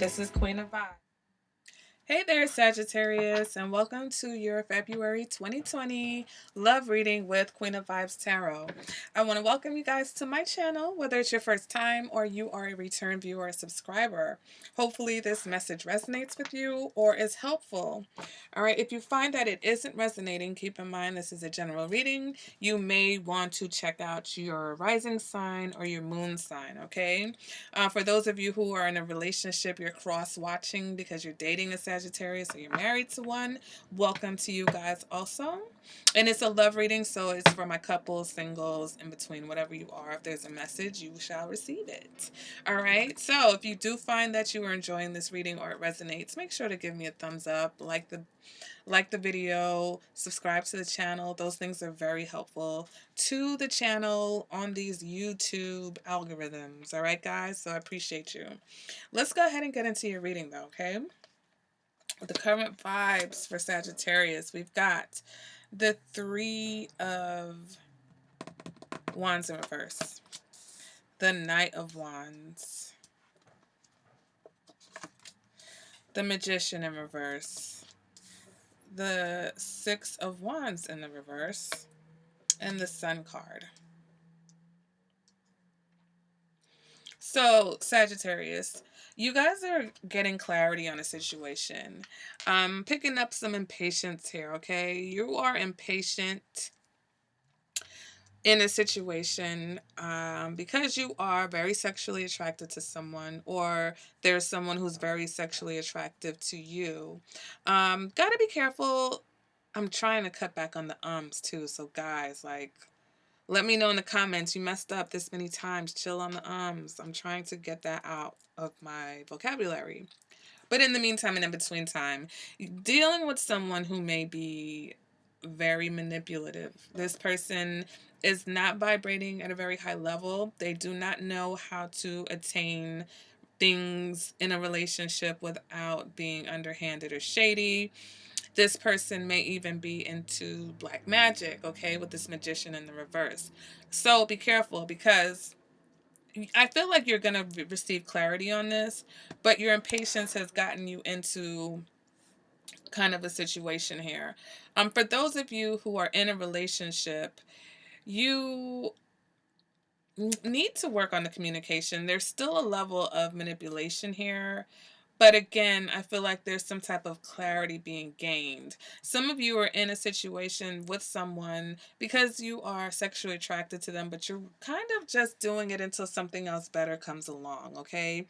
this is Queen of Vibe. Hey there, Sagittarius, and welcome to your February 2020 love reading with Queen of Vibes Tarot. I want to welcome you guys to my channel, whether it's your first time or you are a return viewer or subscriber. Hopefully this message resonates with you or is helpful. All right, if you find that it isn't resonating, keep in mind this is a general reading. You may want to check out your rising sign or your moon sign, okay? For those of you who are in a relationship, you're cross-watching because you're dating a Sagittarius or you're married to one, welcome to you guys also. And it's a love reading, so it's for my couples, singles, in between, whatever you are. If there's a message, you shall receive it. All right, so if you do find that you are enjoying this reading or it resonates, make sure to give me a thumbs up, like the video, subscribe to the channel. Those things are very helpful to the channel on these YouTube algorithms. All right, guys? So I appreciate you. Let's go ahead and get into your reading, though, okay? The current vibes for Sagittarius, we've got the Three of Wands in reverse, the Knight of Wands, the Magician in reverse, the Six of Wands in the reverse, and the Sun card. So, Sagittarius, you guys are getting clarity on a situation. Picking up some impatience here, okay? You are impatient in a situation because you are very sexually attracted to someone, or there's someone who's very sexually attractive to you. Gotta be careful. I'm trying to cut back on the too. So guys, like, let me know in the comments. You messed up this many times. Chill on the I'm trying to get that out of my vocabulary. But in the meantime and in between time, dealing with someone who may be very manipulative. This person is not vibrating at a very high level. They do not know how to attain things in a relationship without being underhanded or shady. This person may even be into black magic, okay, with this magician in the reverse. So be careful, because I feel like you're going to receive clarity on this, but your impatience has gotten you into kind of a situation here. For those of you who are in a relationship, you need to work on the communication. There's still a level of manipulation here. But again, I feel like there's some type of clarity being gained. Some of you are in a situation with someone because you are sexually attracted to them, but you're kind of just doing it until something else better comes along, okay?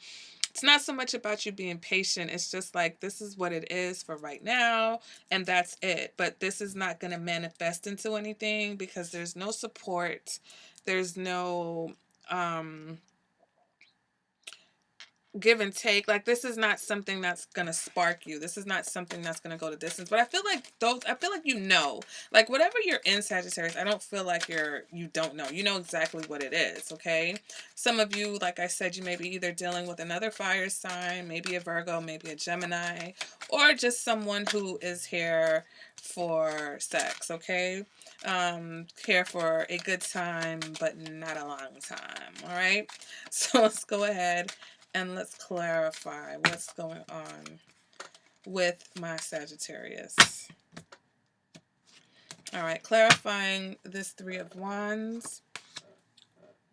It's not so much about you being patient. It's just like, this is what it is for right now, and that's it. But this is not going to manifest into anything because there's no support. There's no give and take. Like, this is not something that's gonna spark you. This is not something that's gonna go the distance. But I feel like like, whatever you're in, Sagittarius, I don't feel like you don't know. You know exactly what it is, okay? Some of you, like I said, you may be either dealing with another fire sign, maybe a Virgo, maybe a Gemini, or just someone who is here for sex, okay? Here for a good time, but not a long time, all right? So let's go ahead and let's clarify what's going on with my Sagittarius. All right, clarifying this Three of Wands.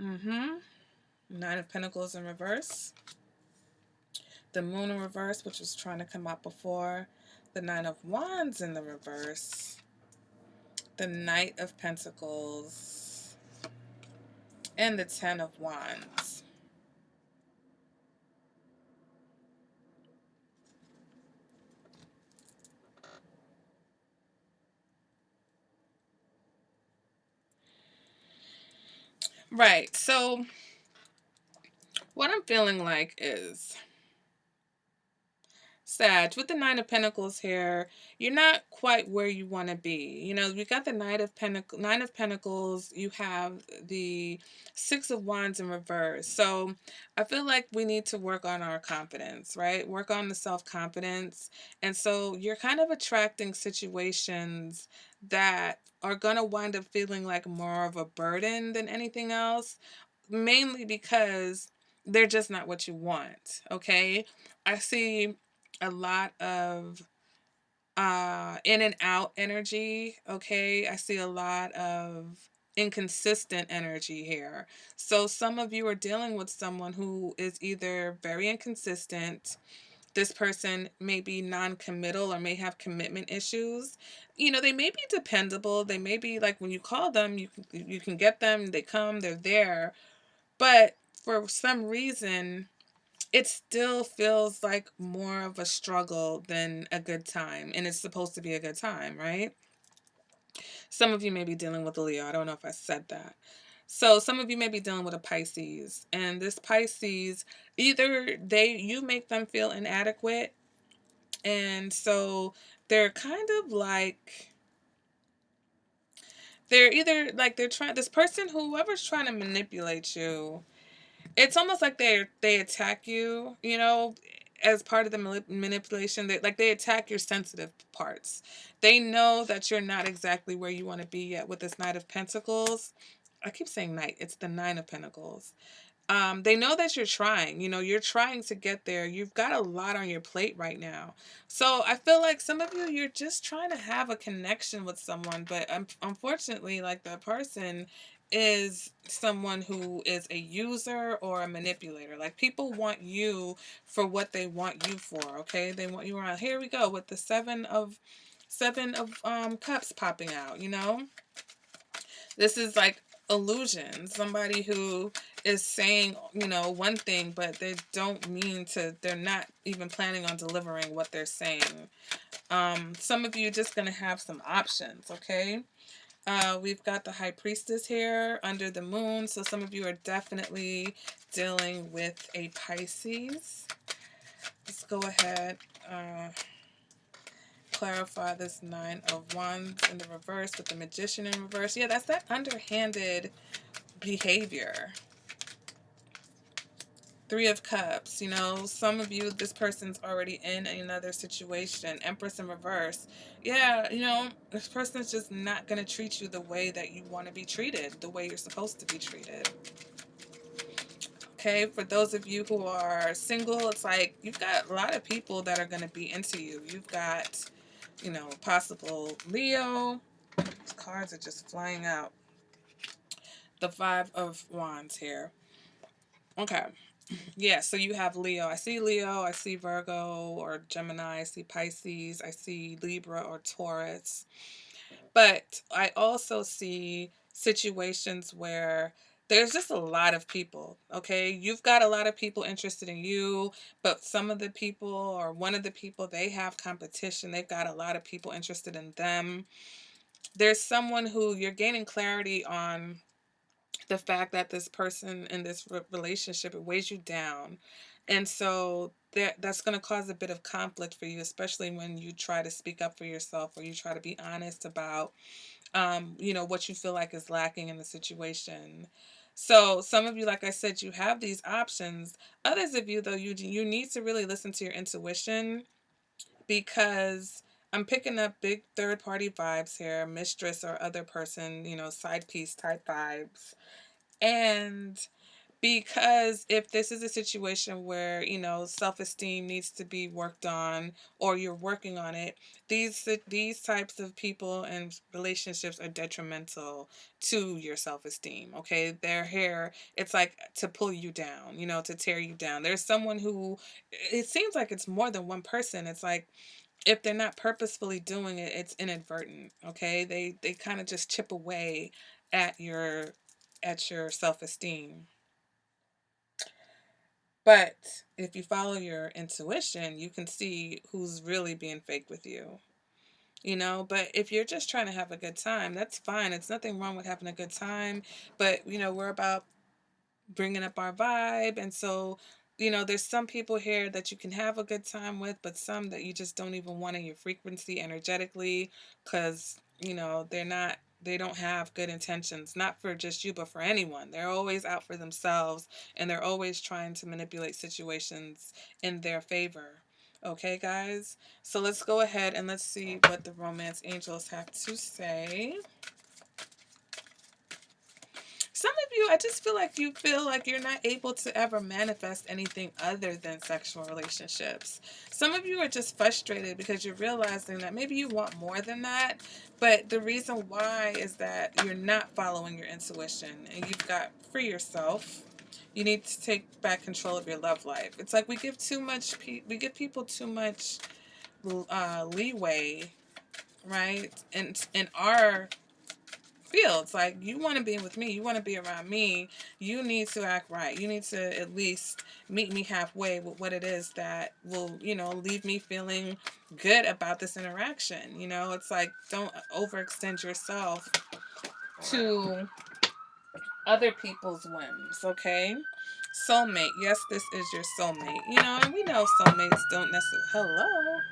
Nine of Pentacles in reverse. The Moon in reverse, which was trying to come out before. The Nine of Wands in the reverse. The Knight of Pentacles. And the Ten of Wands. Right, so what I'm feeling like is, Sag, with the Nine of Pentacles here, you're not quite where you want to be. You know, we got the Nine of Pentacles, you have the Six of Wands in reverse. So I feel like we need to work on our confidence, right? Work on the self-confidence. And so you're kind of attracting situations that are going to wind up feeling like more of a burden than anything else, mainly because they're just not what you want, okay? I see a lot of in and out energy. Okay, I see a lot of inconsistent energy here. So some of you are dealing with someone who is either very inconsistent. This person may be non-committal or may have commitment issues. You know, they may be dependable. They may be like, when you call them, you can get them, they come, they're there. But for some reason, it still feels like more of a struggle than a good time. And it's supposed to be a good time, right? Some of you may be dealing with a Leo. I don't know if I said that. So some of you may be dealing with a Pisces. And this Pisces, either you make them feel inadequate. And so they're kind of like, they're either like, they're trying, this person, whoever's trying to manipulate you, it's almost like they attack you, you know, as part of the manipulation. They attack your sensitive parts. They know that you're not exactly where you want to be yet with this Knight of Pentacles. I keep saying knight, it's the Nine of Pentacles. They know that you're trying, you know, you're trying to get there. You've got a lot on your plate right now. So I feel like some of you, you're just trying to have a connection with someone, but unfortunately, like, the person is someone who is a user or a manipulator. Like, people want you for what they want you for, okay? They want you around. Here we go with the seven of cups popping out, you know? This is like illusion. Somebody who is saying, you know, one thing, but they don't mean to, they're not even planning on delivering what they're saying. Some of you are just going to have some options, okay? We've got the High Priestess here under the moon. So some of you are definitely dealing with a Pisces. Let's go ahead. Clarify this Nine of Wands in the reverse with the Magician in reverse. Yeah, that's that underhanded behavior. Three of Cups, you know, some of you, this person's already in another situation. Empress in reverse. Yeah, you know, this person's just not going to treat you the way that you want to be treated, the way you're supposed to be treated. Okay, for those of you who are single, it's like you've got a lot of people that are going to be into you. You've got, you know, possible Leo. These cards are just flying out. The Five of Wands here. Okay. Yeah, so you have Leo. I see Leo, I see Virgo or Gemini, I see Pisces, I see Libra or Taurus. But I also see situations where there's just a lot of people, okay? You've got a lot of people interested in you, but some of the people, or one of the people, they have competition. They've got a lot of people interested in them. There's someone who you're gaining clarity on the fact that this person in this relationship, it weighs you down. And so that's going to cause a bit of conflict for you, especially when you try to speak up for yourself or you try to be honest about, you know, what you feel like is lacking in the situation. So some of you, like I said, you have these options. Others of you, though, you need to really listen to your intuition, because I'm picking up big third party vibes here, mistress or other person, you know, side piece type vibes. And because if this is a situation where, you know, self-esteem needs to be worked on, or you're working on it, these types of people and relationships are detrimental to your self-esteem, okay? They're here, it's like to pull you down, you know, to tear you down. There's someone who, it seems like it's more than one person. It's like, if they're not purposefully doing it, it's inadvertent, okay? They kind of just chip away at your self-esteem. But if you follow your intuition, you can see who's really being fake with you. You know, but if you're just trying to have a good time, that's fine. It's nothing wrong with having a good time. But, you know, we're about bringing up our vibe. And so, you know, there's some people here that you can have a good time with, but some that you just don't even want in your frequency energetically, because, you know, they don't have good intentions, not for just you, but for anyone. They're always out for themselves, and they're always trying to manipulate situations in their favor. Okay, guys? So let's go ahead and let's see what the romance angels have to say. Some of you, I just feel like you feel like you're not able to ever manifest anything other than sexual relationships. Some of you are just frustrated because you're realizing that maybe you want more than that, but the reason why is that you're not following your intuition, and you've got free yourself. You need to take back control of your love life. It's like we give too much. We give people too much leeway, right? In our fields. Like, you want to be with me, you want to be around me, you need to act right. You need to at least meet me halfway with what it is that will, leave me feeling good about this interaction. It's like, don't overextend yourself to other people's whims, okay? Soulmate. Yes, this is your soulmate. And we know soulmates don't necessarily. Hello?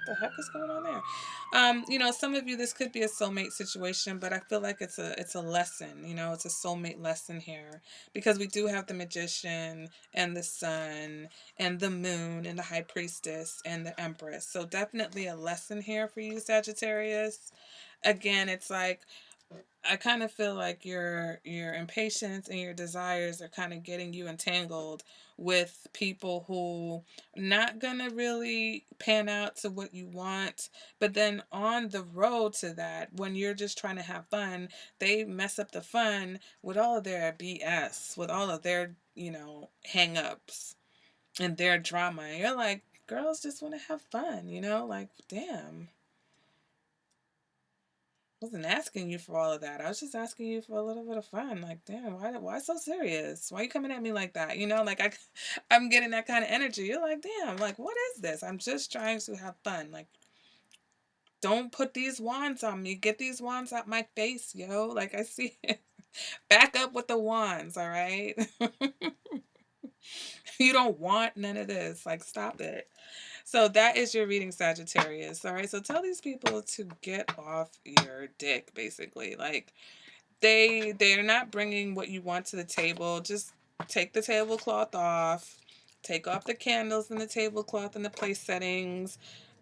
The heck is going on there? Some of you, this could be a soulmate situation, but I feel like it's a lesson. It's a soulmate lesson here, because we do have the magician and the sun and the moon and the high priestess and the empress. So definitely a lesson here for you, Sagittarius. Again, it's like, I kind of feel like your impatience and your desires are kind of getting you entangled with people who not gonna really pan out to what you want. But then on the road to that, when you're just trying to have fun, they mess up the fun with all of their BS, with all of their, hang ups and their drama. And you're like, girls just want to have fun, like, damn. Wasn't asking you for all of that. I was just asking you for a little bit of fun. Like, damn, why so serious? Why you coming at me like that? Like, I'm getting that kind of energy. You're like, damn, like, what is this? I'm just trying to have fun. Like, don't put these wands on me. Get these wands out my face, yo. Like, I see it. Back up with the wands, all right? You don't want none of this. Like, stop it. So that is your reading, Sagittarius. All right. So tell these people to get off your dick, basically. Like, they're not bringing what you want to the table. Just take the tablecloth off, take off the candles and the tablecloth and the place settings.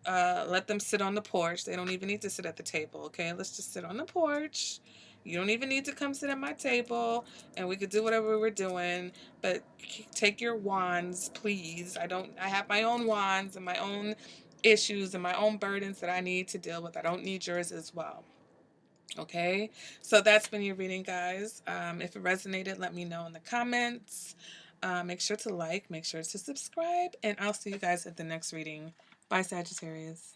Let them sit on the porch. They don't even need to sit at the table. Okay, let's just sit on the porch. You don't even need to come sit at my table, and we could do whatever we're doing. But take your wands, please. I have my own wands and my own issues and my own burdens that I need to deal with. I don't need yours as well. Okay, so that's been your reading, guys. If it resonated, let me know in the comments. Make sure to like, make sure to subscribe, and I'll see you guys at the next reading. Bye, Sagittarius.